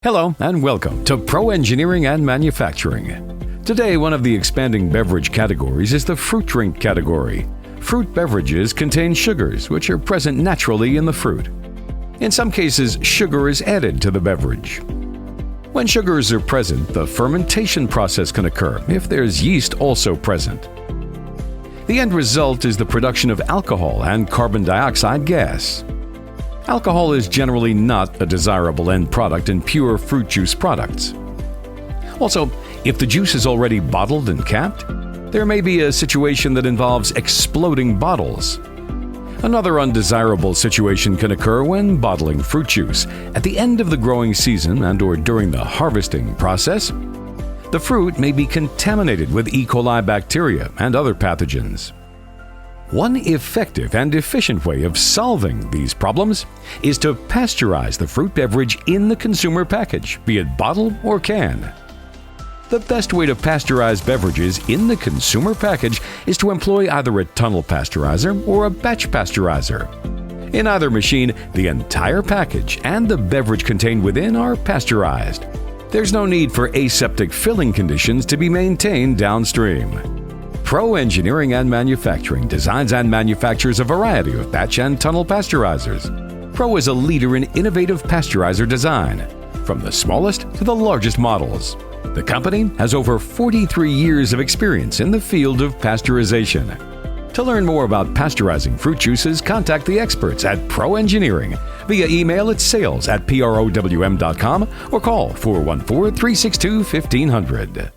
Hello and welcome to Pro Engineering and Manufacturing. Today, one of the expanding beverage categories is the fruit drink category. Fruit beverages contain sugars, which are present naturally in the fruit. In some cases, sugar is added to the beverage. When sugars are present, the fermentation process can occur if there's yeast also present. The end result is the production of alcohol and carbon dioxide gas. Alcohol is generally not a desirable end product in pure fruit juice products. Also, if the juice is already bottled and capped, there may be a situation that involves exploding bottles. Another undesirable situation can occur when bottling fruit juice. At the end of the growing season and/or during the harvesting process, the fruit may be contaminated with E. coli bacteria and other pathogens. One effective and efficient way of solving these problems is to pasteurize the fruit beverage in the consumer package, be it bottle or can. The best way to pasteurize beverages in the consumer package is to employ either a tunnel pasteurizer or a batch pasteurizer. In either machine, the entire package and the beverage contained within are pasteurized. There's no need for aseptic filling conditions to be maintained downstream. Pro Engineering and Manufacturing designs and manufactures a variety of batch and tunnel pasteurizers. Pro is a leader in innovative pasteurizer design, from the smallest to the largest models. The company has over 43 years of experience in the field of pasteurization. To learn more about pasteurizing fruit juices, contact the experts at Pro Engineering via email at sales@prowm.com or call 414-362-1500.